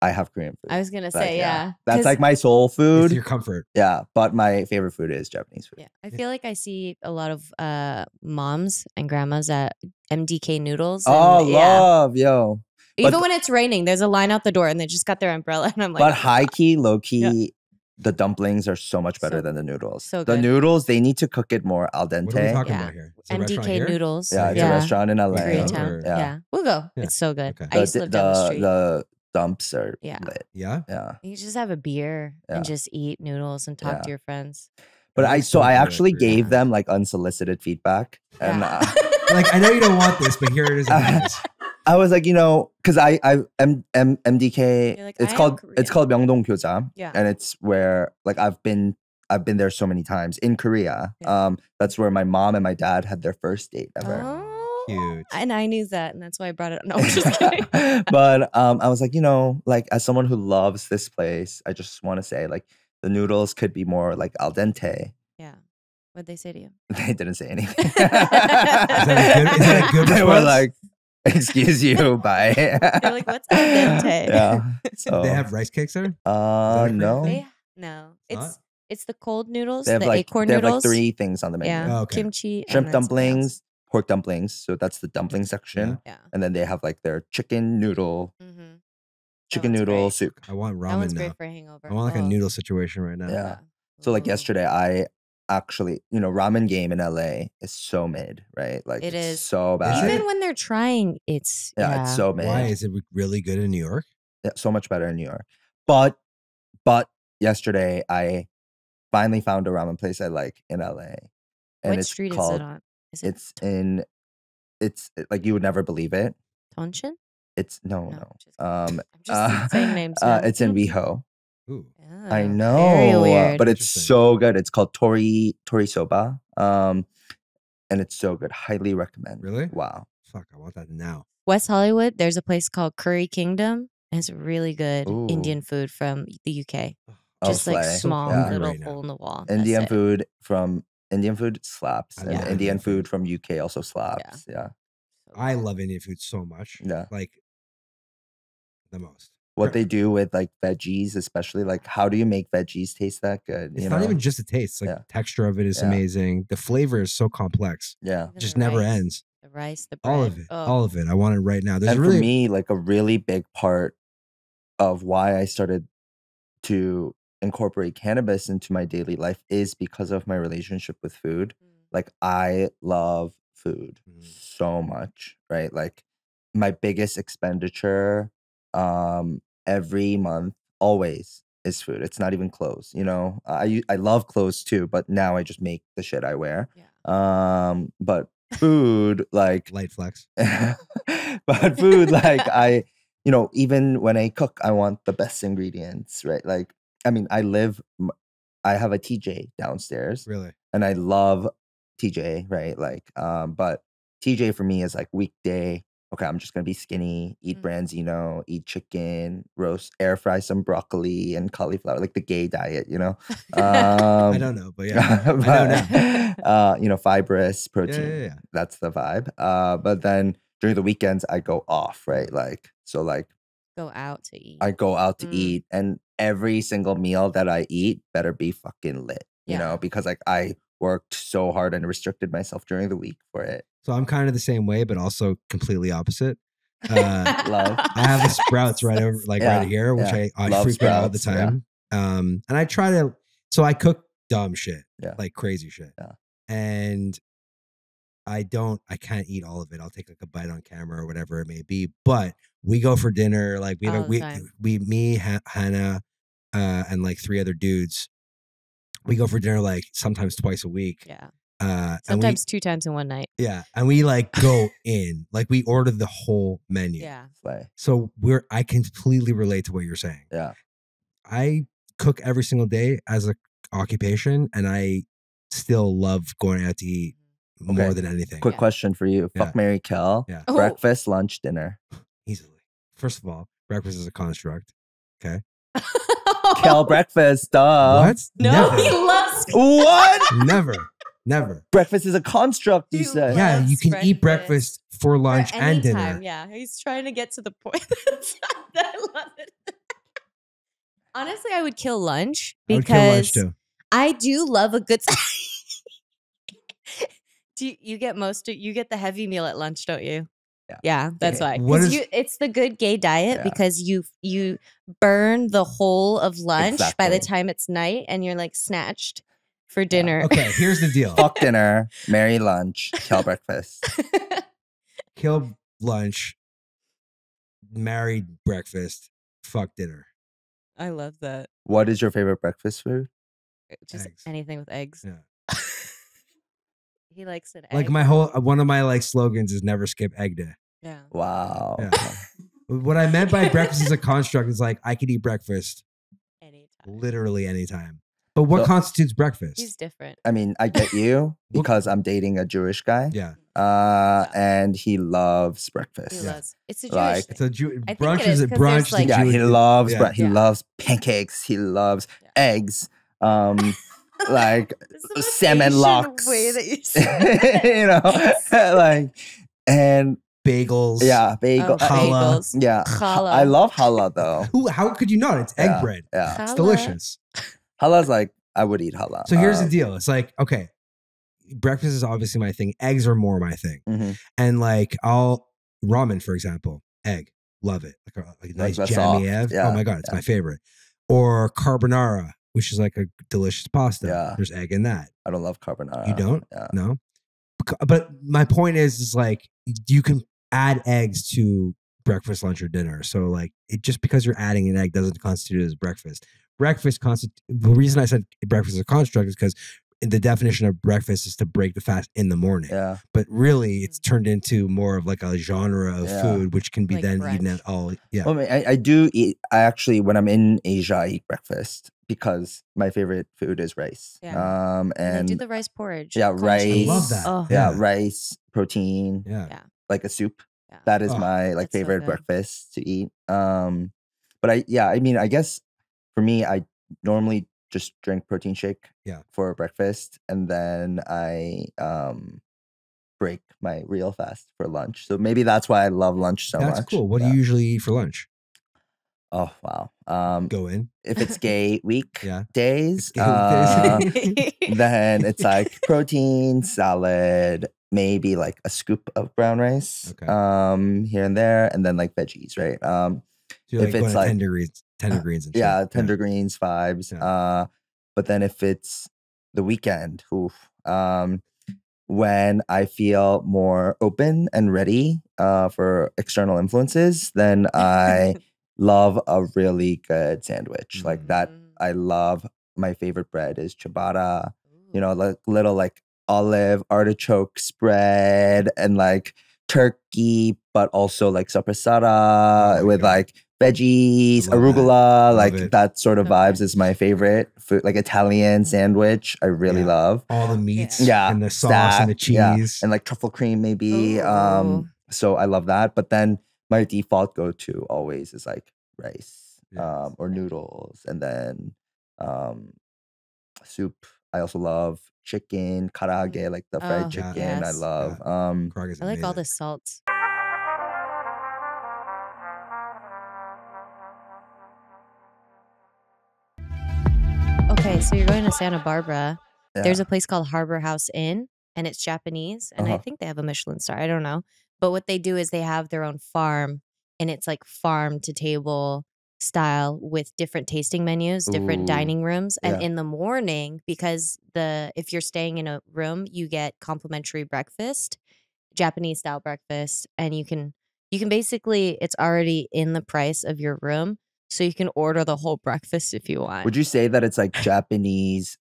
I have Korean food. I was gonna Like, say, yeah. That's 'Cause- like my soul It's food. your comfort. Yeah, but my favorite food is Japanese food. yeah. I feel like I see a lot of moms and grandmas at MDK noodles. Oh, and, yeah. love, yo. Even but- when it's raining, there's a line out the door and they just got their umbrella. And I'm like, But high key, low key, Yeah. the dumplings are so much better So- than the noodles. so the good. noodles, they need to cook it more al dente. What are we talking Yeah. about here? It's a restaurant MDK here? noodles. Yeah, it's yeah. a restaurant in LA. Koreatown. Or- Yeah. We'll go. Yeah. It's so good. Okay. I used to live down the street. The dumps are Yeah. lit. Yeah. Yeah. You just have a beer Yeah. and just eat noodles and talk Yeah. to your friends. But That I is so good, actually Korea. gave them like unsolicited feedback. And Yeah. Like, I know you don't want this, but here it is. anyways. I was like, because MDK, You're like, it's I am called Korean. Myeongdong Gyoza. Yeah. And it's where like I've been there so many times in Korea. Yeah. That's where my mom and my dad had their first date ever. Oh, Cute. and I knew that, and that's why I brought it. No, I'm just kidding. But I was like, like as someone who loves this place, I just want to say like the noodles could be more like al dente. Yeah. What'd they say to you? They didn't say anything. Is that a good They were response? like, "Excuse you, bye." You're like, what's al dente? Yeah. So They have rice cakes there? that a no. Korean No, It's it's the cold noodles, They have the like acorn they have like noodles. 3 things on the menu. Yeah, Oh, okay. kimchi, and Shrimp then something else. dumplings, pork dumplings. So that's the dumpling section. Yeah. And then they have like their chicken noodle Mm-hmm. chicken one's noodle great. soup. I want That one's ramen now. great for a hangover. I want like a Oh, noodle situation right now. Yeah. So like Ooh. yesterday, I actually, ramen game in LA is so mid, right? Like It it's is. so bad. Even when they're trying, it's yeah, it's so mid. Why is it really good in New York? Yeah, so much better in New York. But yesterday, I finally found a ramen place I like in LA, and What it's street called. is it on? Is it It's like you would never believe it. Tonshin? It's no. just kidding. I'm just saying names. Now. It's in WeHo. Ooh. I Oh, know, Very weird. but it's Interesting. so good. It's called Tori Soba, and it's so good. Highly recommend. Really? Wow. Fuck, I want that now. West Hollywood, there's a place called Curry Kingdom. And it's really good Ooh. Indian food from the UK. Oh, Just like slay. small Yeah. hungry little right now. hole in the wall. That's Indian it. food from Indian food slaps. I And love Indian Indian food from UK also slaps. Yeah. I love Indian food so much. Yeah. Like the most. What they do with like veggies, especially like how do you make veggies taste that good? It's you not know? even just the taste. Like Yeah. the texture of it is Yeah. amazing. The flavor is so complex. Yeah. Even It just the never rice, ends. The rice, the bread. All of it. Oh. All of it. I want it right now. There's And a for really me, like a really big part of why I started to incorporate cannabis into my daily life is because of my relationship with food. Like I love food so much, right? Like my biggest expenditure every month always is food. It's not even clothes, you know. I love clothes too, but now I just make the shit I wear. Yeah. But food like light flex. but food like I you know, even when I cook, I want the best ingredients, right? Like I mean, I have a TJ downstairs Really. and I love TJ, right? Like, but TJ for me is like weekday. Okay, I'm just gonna be skinny, eat branzino, eat chicken, roast, air fry some broccoli and cauliflower, like the gay diet, you know. I don't know, but yeah, I know now. You know, fibrous protein. Yeah. That's the vibe. But then during the weekends, I go off, right? Like, so like Go out to eat. I go out to eat, and every single meal that I eat better be fucking lit, you know, because like I worked so hard and restricted myself during the week for it. So I'm kind of the same way, but also completely opposite. Love. I have the Sprouts right over, like right here, which I Love frequent all the Sprouts, time. And I try to, so I cook dumb shit, like crazy shit, and I can't eat all of it. I'll take like a bite on camera or whatever it may be. But we go for dinner, like me, Hana, and like 3 other dudes. We go for dinner like sometimes twice a week. Yeah. Sometimes 2 times in one night. Yeah. And we like go in, like we order the whole menu. Yeah. So I completely relate to what you're saying. Yeah. I cook every single day as a occupation and I still love going out to eat more than anything. Quick question for you. Fuck, marry, kill. Yeah. Breakfast, lunch, dinner. Easily. First of all, breakfast is a construct. Okay. Kill breakfast, duh. What? No, Never. he loves What? Never. Breakfast is a construct, you said. Yeah, you can eat breakfast for lunch and dinner. Yeah, he's trying to get to the point. I love it. Honestly, I would kill lunch because I do love a good. You get you get the heavy meal at lunch, don't you? Yeah, that's why. Because it's the good gay diet because you burn the whole of lunch by the time it's night and you're like snatched for dinner. Okay, here's the deal. Fuck dinner, marry lunch, kill breakfast. Kill lunch, marry breakfast, fuck dinner. I love that. What is your favorite breakfast food? Just eggs. Anything with eggs. Yeah. He likes an egg. Like one of my like slogans is never skip egg day. Yeah. Wow. Yeah. What I meant by breakfast is a construct is like I could eat breakfast literally anytime. But what constitutes breakfast? He's different. I mean, I get you because I'm dating a Jewish guy. Yeah. And he loves breakfast. He loves. It's a Jewish thing. It's a Jew I think brunch it is is, a 'cause brunch. there's, like- Yeah, he loves he Yeah. loves pancakes. He loves eggs. Like This is the most salmon Asian locks. way that you say You know, like and bagels. yeah, bagel. Challah. bagels. Yeah, Challah. I love challah though. How could you not? It's egg bread. Yeah, It's Challah. delicious. challah's like I would eat challah. So here's the deal. It's like, okay, breakfast is obviously my thing. Eggs are more my thing. Mhm. And like ramen, for example, egg, love it. Like a nice the jammy soft, egg. Oh my God, it's yeah. my favorite. Or carbonara, which is like a delicious pasta. Yeah. There's egg in that. I don't love carbonara. You don't? Yeah. No? But my point is like, you can add eggs to breakfast, lunch, or dinner. So like, just because you're adding an egg doesn't constitute it as breakfast. The reason I said breakfast is a construct is because the definition of breakfast is to break the fast in the morning. Yeah. But really, it's turned into more of like a genre of food, which can be Like then brunch. eaten at all. Yeah. Well, I mean, I do eat. I actually, when I'm in Asia, I eat breakfast because my favorite food is rice. Yeah. And they do the rice porridge. yeah, Crunch rice. cheese. I love that. Oh. yeah, rice, protein, Yeah. like a soup. Yeah. That is Oh, my like that's so favorite good. breakfast to eat. But I mean, I guess for me, I normally just drink protein shake for breakfast, and then I break my real fast for lunch. So maybe that's why I love lunch so much. That's cool. What do you usually eat for lunch? Oh wow. Go in. If it's gay week days, days. then it's like protein, salad, maybe like a scoop of brown rice, here and there, and then like veggies, right? So if it's like tender greens and shit. Tender greens vibes. But then if it's the weekend, when I feel more open and ready for external influences, then I love a really good sandwich. Like that, I love. My favorite bread is ciabatta. You know, like little like olive artichoke spread and like turkey, but also like sopressata with like veggies, arugula, like that sort of vibes is my favorite food. Like Italian sandwich, I really love. All the meats, and the sauce and the cheese, and like truffle cream maybe. So I love that. But then my default go-to always is like rice, or noodles, and then soup. I also love chicken, karaage, like the fried chicken. I love. I like all the salts. Okay, so you're going to Santa Barbara. There's a place called Harbor House Inn, and it's Japanese, and I think they have a Michelin star. I don't know. But what they do is they have their own farm, and it's like farm to table style with different tasting menus, different dining rooms. And in the morning, because if you're staying in a room, you get complimentary breakfast, Japanese style breakfast, and you can basically, it's already in the price of your room. So you can order the whole breakfast if you want. Would you say that it's like Japanese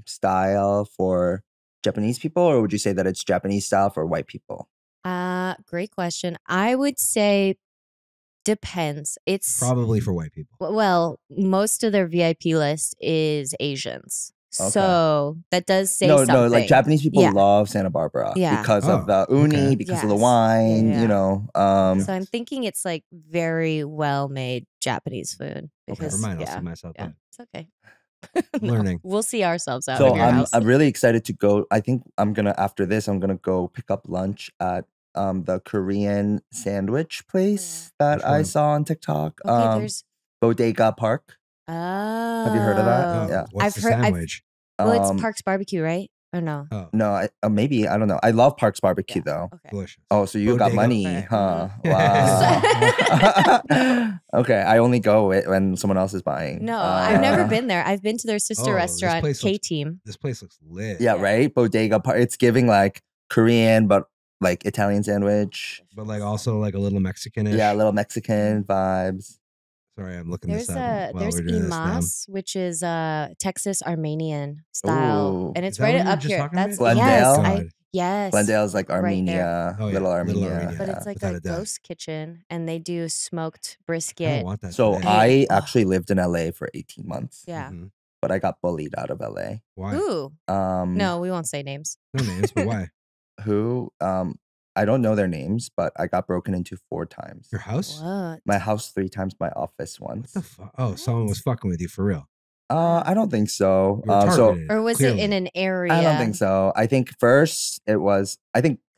style for Japanese people, or would you say that it's Japanese style for white people? Great question. I would say depends. It's probably for white people. Well, most of their VIP list is Asians. So that does say something. No, like Japanese people love Santa Barbara because of the uni, because of the wine, you know. So I'm thinking it's like very well made Japanese food. Because, never mind, I'll see myself out. It's okay. Learning. We'll see ourselves out. So I'm really excited to go. I think after this, I'm gonna go pick up lunch at the Korean sandwich place that I saw on TikTok. There's Bodega Park. Oh. Have you heard of that? Yeah. What's the sandwich? Well, it's Park's Barbecue, right? Or no? No, maybe. I don't know. I love Park's Barbecue though. Okay. Delicious. Oh, so you got money, huh? Wow. Okay, I only go when someone else is buying. No, I've never been there. I've been to their sister restaurant, K-Team. This place looks lit. Yeah, right? Bodega Park. It's giving like Korean, but like Italian sandwich. But like also like a little Mexican-ish. Yeah, a little Mexican vibes. Sorry, I'm looking this up. There's Imas, which is Texas Armenian style, and it's right up here. That's Glendale. Yes, Glendale is like Armenia, little Armenia. But it's like a ghost kitchen, and they do smoked brisket. I don't want that so today. I actually lived in LA for 18 months. Yeah, but I got bullied out of LA. Why? Ooh. No, we won't say names. No names, but why? Who? I don't know their names, but I got broken into 4 times. Your house? What? My house 3 times, my office once. What the fuck? Oh, someone was fucking with you for real. I don't think so. Or was it in an area? I don't think so. I think first it was,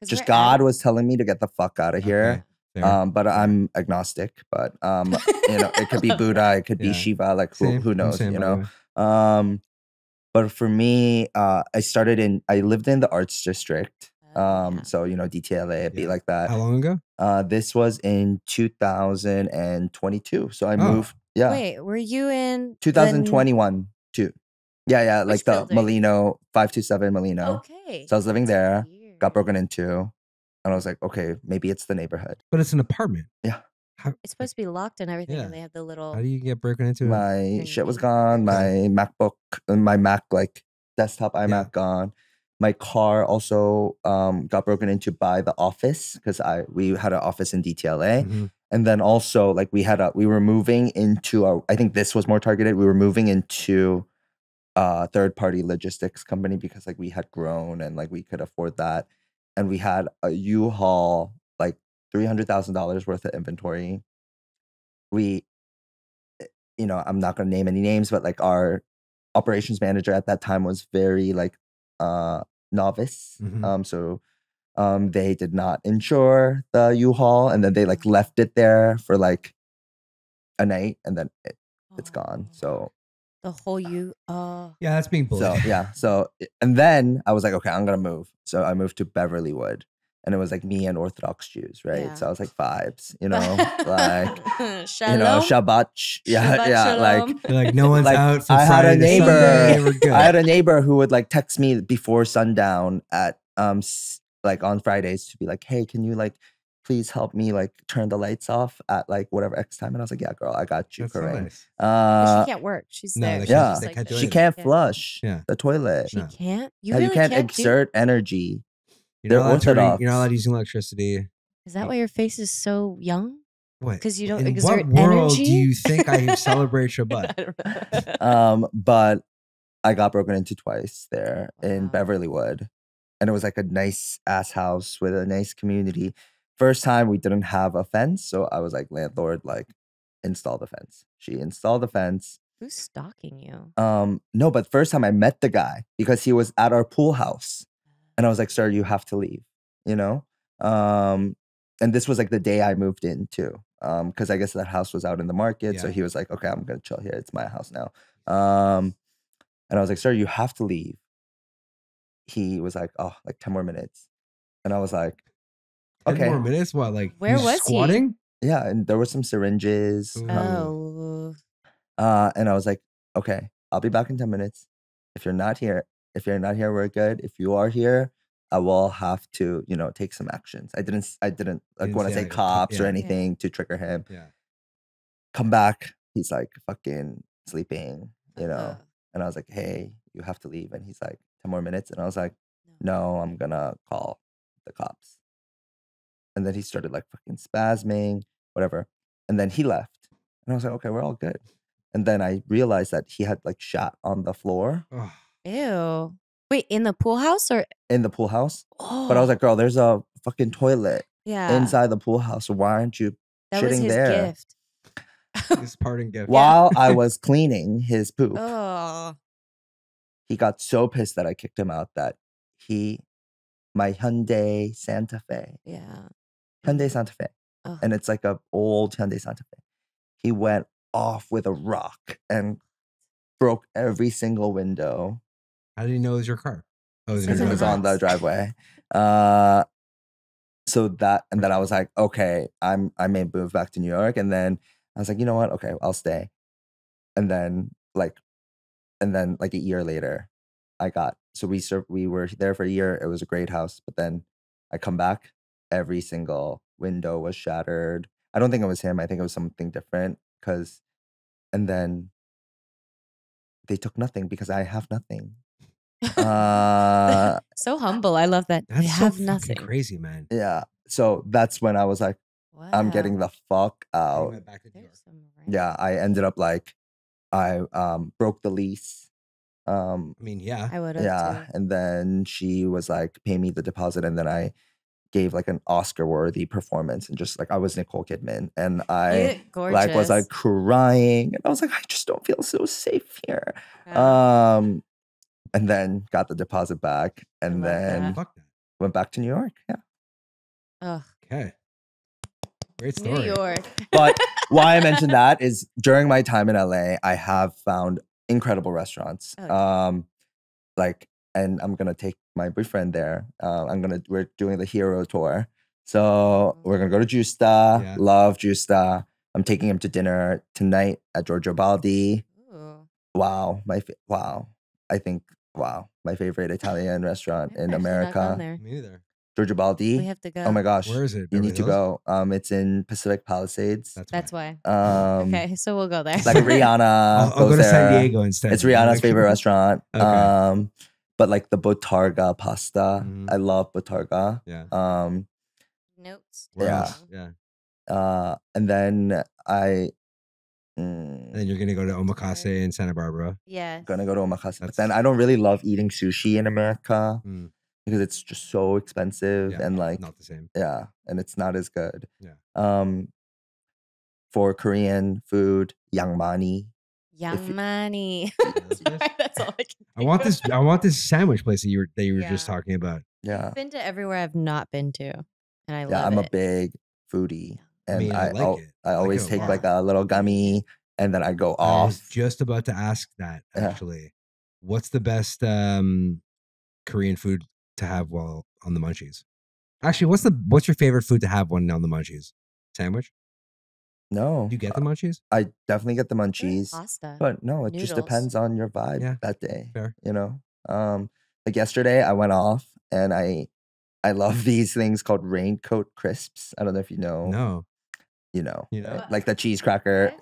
just God was telling me to get the fuck out of here. But I'm agnostic, but it could be Buddha, it could be Shiva, like who knows, you know? But for me, I lived in the arts district. So DTLA, it'd be like that. How long ago? This was in 2022. So I moved. Yeah. Wait, were you in 2021 too? Yeah, Which like the building? Molino 527 Molino. Okay. So I was living there, got broken into, and I was like, okay, maybe it's the neighborhood. But it's an apartment. Yeah. It's supposed to be locked and everything, and they have the little. How do you get broken into? My shit was gone. My MacBook, my Mac like desktop iMac gone. My car also got broken into by the office because we had an office in DTLA. And then also like we were moving into I think this was more targeted. We were moving into a third-party logistics company because like we had grown and like we could afford that. And we had a U-Haul, like $300,000 worth of inventory. I'm not going to name any names, but like our operations manager at that time was very like novice. So they did not insure the U-Haul, and then they like left it there for like a night, and then it's gone. So the whole yeah, that's being bullied. So yeah, and then I was like, okay, I'm gonna move. So I moved to Beverlywood, and it was like me and Orthodox Jews, right? Yeah. So I was like vibes, you know, like Shalom? you know, Shabbat, Shalom. Like no one's like out from I had Friday a to neighbor. Sunday. We're good. I had a neighbor who would like text me before sundown at like on Fridays to be like, hey, can you like please help me like turn the lights off at like whatever X time? And I was like, yeah, girl, I got you, That's so Corinne. nice. But she can't work. She's No, there. they She's Yeah. just They like can't do She anything. can't flush Yeah. the toilet. She can't. You Yeah, really you can't can't exert energy. You're not allowed to Orthodox. you're not allowed using electricity. Is that why your face is so young? What? Because you don't In exert what world energy? do you think I celebrate Shabbat? I don't know. But I got broken into twice there in Wow. Beverlywood. And it was like a nice ass house with a nice community. First time we didn't have a fence. So I was like, landlord, like, install the fence. She installed the fence. Who's stalking you? No, but first time I met the guy because he was at our pool house. And I was like, sir, you have to leave, you know? And this was like the day I moved in too. Because I guess that house was out in the market. So Yeah. he was like, okay, I'm gonna chill here. It's my house now. And I was like, sir, you have to leave. He was like, oh, like 10 more minutes. And I was like, 10 okay. more minutes? What, like Where he's was he? squatting? Yeah, and there were some syringes. Ooh. Oh. And I was like, okay, I'll be back in 10 minutes. If you're not here, we're good. If you are here, I will have to, you know, take some actions. I didn't like want to say cops or anything to trigger him. Yeah. Come back. He's like fucking sleeping, you know. And I was like, hey, you have to leave. And he's like, 10 more minutes. And I was like, no, I'm gonna call the cops. And then he started like fucking spasming, whatever. And then he left. And I was like, okay, we're all good. And then I realized that he had like shot on the floor. Oh. Ew. Wait, in the pool house or? In the pool house. Oh. But I was like, girl, there's a fucking toilet inside the pool house. So why aren't you that shitting was his there? Gift. His parting gift. While I was cleaning his poop, Oh. he got so pissed that I kicked him out that my Hyundai Santa Fe. Yeah. Hyundai Santa Fe. Oh. And it's like a old Hyundai Santa Fe. He went off with a rock and broke every single window. How did he know it was your car? Oh, Because it was on the driveway. So that, and then I was like, okay, I may move back to New York. And then I was like, you know what? Okay, I'll stay. And then like a year later, we were there for a year. It was a great house. But then I come back, every single window was shattered. I don't think it was him. I think it was something different. And then they took nothing because I have nothing. So humble. I love that. That's I have so nothing. fucking crazy, man. Yeah. So that's when I was like, I'm getting the fuck out. Back to New York. Yeah. I ended up like, I broke the lease. I mean, yeah. I would have. Yeah. Too. And then she was like, pay me the deposit. And then I gave like an Oscar-worthy performance, and just like I was Nicole Kidman, and I like was like crying, and I was like, I just don't feel so safe here. Yeah. And then got the deposit back, and then went back to New York. Yeah. Ugh. Okay. Great story. New York. But why I mentioned that is during my time in LA, I have found incredible restaurants. Okay. And I'm gonna take my boyfriend there. We're doing the hero tour. So we're gonna go to Justa. Yeah. Love Justa. I'm taking him to dinner tonight at Giorgio Baldi. Ooh. Wow. My favorite Italian restaurant in America. Me neither. Giorgio Baldi. We have to go. Oh my gosh. Where is it? You need to go. It's in Pacific Palisades. That's why. Okay, so we'll go there. Like Rihanna. I'll go to San Diego instead. It's Rihanna's favorite restaurant. Okay. But like the Botarga pasta. I love Botarga. Yeah. Notes. Yeah. And then and then you're gonna go to Omakase in Santa Barbara. Yeah. Gonna go to Omakase. But then I don't really love eating sushi in America. Because it's just so expensive and like not the same. Yeah, and it's not as good. Yeah. For Korean food, yangmani. Young Money. That's all I want this. I want this sandwich place that you were just talking about. Yeah, I've been to everywhere I've not been to, and I love it. I'm a big foodie, and I like it. I always take like a little gummy, and then I go off. I was just about to ask that actually. What's the best Korean food to have while on the munchies? Actually, what's your favorite food to have when on the munchies? Sandwich? No. Do you get the munchies? I definitely get the munchies. Pasta. But no, it just depends on your vibe that day. Fair. You know? Like yesterday I went off and I love these things called raincoat crisps. I don't know if you know. No. You know. Like the cheese cracker.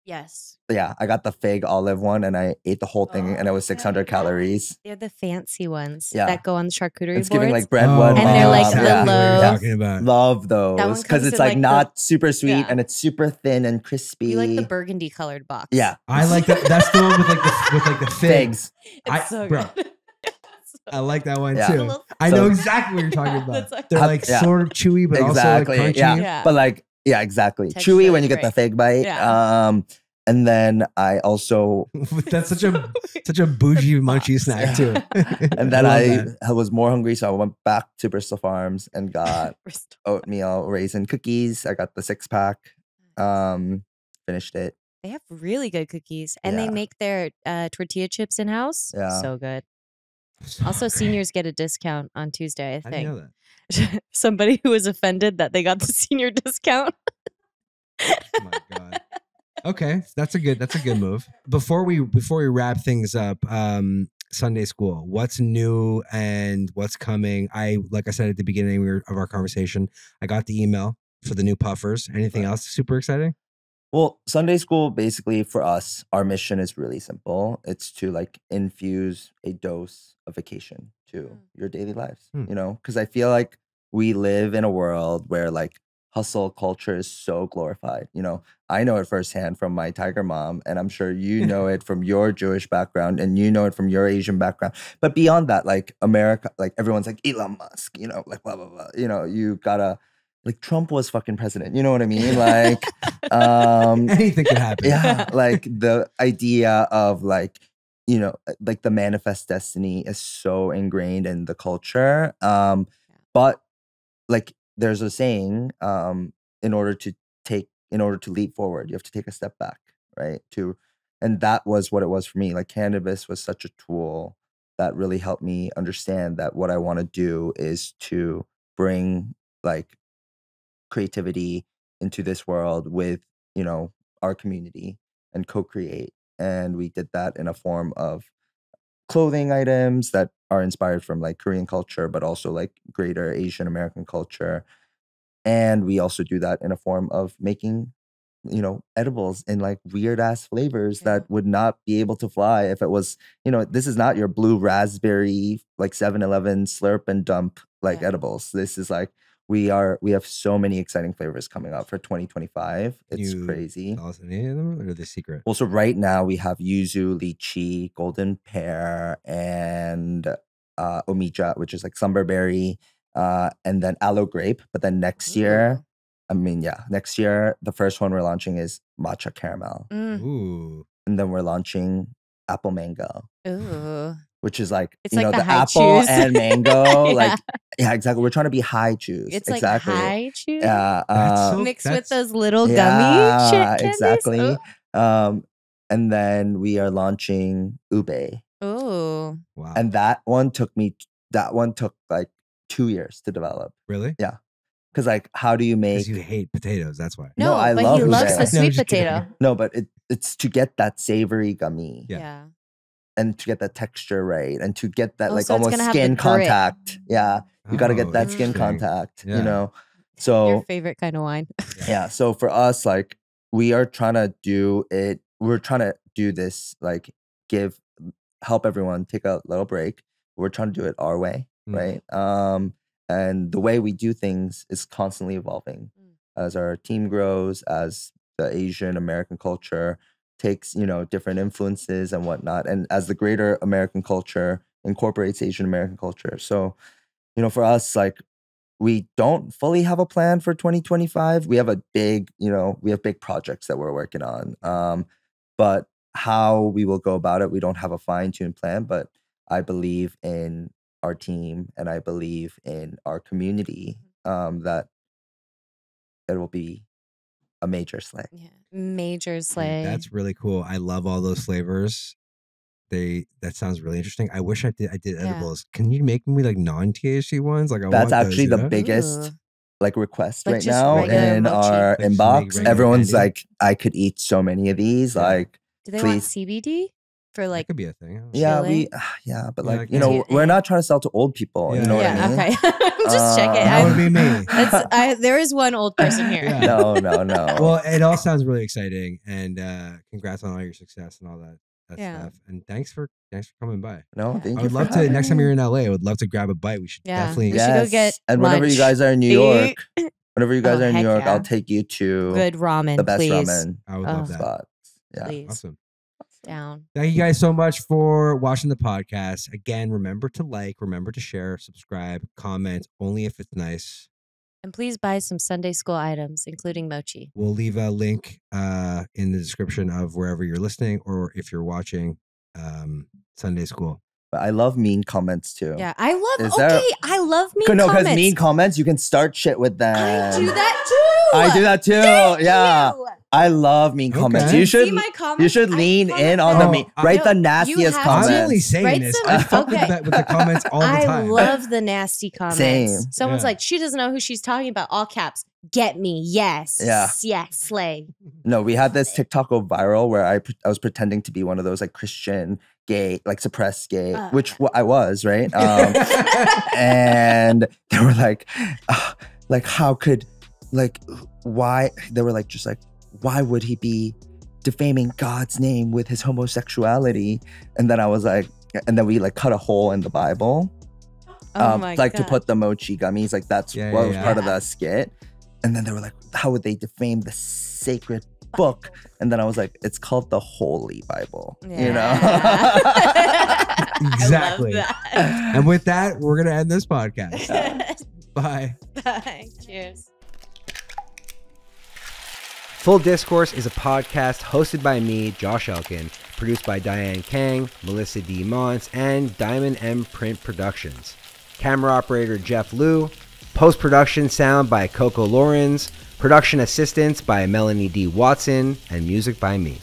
Yes. Yeah, I got the fig olive one and I ate the whole thing and it was 600 calories. They're the fancy ones that go on the charcuterie boards. It's giving like bread one. And they're like the loaf. Talking about. Love those because it's like not super sweet and it's super thin and crispy. You like the burgundy colored box. Yeah. I like that. That's the one with like the figs. It's so good. I like that one too. I know exactly what you're talking about. They're like sort of chewy, but also like crunchy. Yeah. But like, yeah, exactly. Texture chewy when you get the fig bite. Yeah. And then I also that's such a bougie munchie snack too. And then I was more hungry, so I went back to Bristol Farms and got oatmeal raisin cookies. I got the 6-pack. Finished it. They have really good cookies, and they make their tortilla chips in house. Yeah, so good. Also, seniors get a discount on Tuesday. I think. I didn't know that. Somebody who was offended that they got the senior discount. Oh my God. Okay, that's a good move. Before we wrap things up, Sundae School, what's new and what's coming? Like I said at the beginning of our conversation, I got the email for the new puffers. Anything else super exciting? Well, Sundae School, basically for us, our mission is really simple. It's to like infuse a dose of vacation to your daily lives, you know? Because I feel like we live in a world where like hustle culture is so glorified. You know, I know it firsthand from my tiger mom, and I'm sure you know it from your Jewish background, and you know it from your Asian background. But beyond that, like America, like everyone's like Elon Musk, you know, like blah blah blah. You know, you gotta like Trump was fucking president. You know what I mean? Like anything can happen. Yeah, like the idea of like, you know, like the manifest destiny is so ingrained in the culture. But like there's a saying, in order to leap forward, you have to take a step back, right? And that was what it was for me. Like cannabis was such a tool that really helped me understand that what I want to do is to bring like creativity into this world with, you know, our community and co-create. And we did that in a form of clothing items that are inspired from like Korean culture, but also like greater Asian American culture. And we also do that in a form of making, you know, edibles in like weird ass flavors that would not be able to fly if it was, you know, this is not your blue raspberry, like 7-Eleven slurp and dump like edibles. This is like, we have so many exciting flavors coming out for 2025. It's crazy. Tell us any of them, or are they secret? Well, so right now we have yuzu, lychee, golden pear, and omija, which is like slumberberry, and then aloe grape. But then next year, next year, the first one we're launching is matcha caramel. Ooh. And then we're launching apple mango. Ooh. Which is like, it's you like know, the apple choose. And mango. Like, yeah, exactly. We're trying to be high chews. It's exactly. like high chews. Yeah. Mixed with those little gummy shit exactly. And then we are launching ube. Oh. Wow. And that one took like 2 years to develop. Really? Yeah. Because like, how do you make? Because you hate potatoes. That's why. No, I but love he loves ube. the sweet potato. No, but it's to get that savory gummy. Yeah. And to get that texture right, and to get that like so almost skin contact. Yeah, you got to get that skin contact. You know, so your favorite kind of wine. Yeah. So for us, like we are trying to do it. We're trying to do this, like help everyone take a little break. We're trying to do it our way, right? And the way we do things is constantly evolving as our team grows, as the Asian American culture takes, you know, different influences and whatnot, and as the greater American culture incorporates Asian American culture. So, you know, for us, like we don't fully have a plan for 2025. We have big projects that we're working on. But how we will go about it, we don't have a fine-tuned plan, but I believe in our team and I believe in our community, that it will be a major slay. Yeah. Major slay. That's really cool. I love all those flavors. That sounds really interesting. I wish I did edibles. Can you make me like non-THC ones? Like that's actually the biggest like request right now in mochi. Our inbox. Everyone's like, I could eat so many of these. Like, do they want CBD for like? That could be a thing. Yeah, but like we're not trying to sell to old people. You know what I mean? Okay. I'm just checking. That would be me. There is one old person here. No. Well, it all sounds really exciting, and congrats on all your success and all that stuff. And thanks for coming by. No, thank you. I would love to next time you're in LA. I would love to grab a bite. We should definitely. We should go get and lunch. Whenever you guys are in New York, I'll take you to good ramen. The best please. ramen. I would love that. Spots. Yeah, please. Awesome. Down. Thank you guys so much for watching the podcast. Again, remember to like, remember to share, subscribe, comment, only if it's nice. And please buy some Sundae School items, including mochi. We'll leave a link in the description of wherever you're listening or if you're watching Sundae School. But I love mean comments too. Yeah, I love mean comments. No, because mean comments, you can start shit with them. I do that too. Yeah. I love mean comments. You should lean in on the mean. Write the nastiest comments. I'm only saying this. I fuck with the comments all the time. I love the nasty comments. Same. Someone's like, she doesn't know who she's talking about. All caps. Get me. Yes. Yeah. Yes. Slay. No, we had this TikTok go viral where I was pretending to be one of those like Christian gay, like suppressed gay, which I was, right? And they were like how could, like, why? They were like, just like, why would he be defaming God's name with his homosexuality? And then I was like, and then we like cut a hole in the Bible, like to put the mochi gummies, like that's what was part of the skit. And then they were like, how would they defame the sacred book? And then I was like, it's called the Holy Bible, you know? Exactly. And with that, we're going to end this podcast. Bye. Bye. Cheers. Full Discourse is a podcast hosted by me, Josh Elkin, produced by Diane Kang, Melissa D. Mons, and Diamond M Print Productions. Camera operator Jeff Liu. Post-production sound by Coco Lawrence. Production assistance by Melanie D. Watson. And music by me.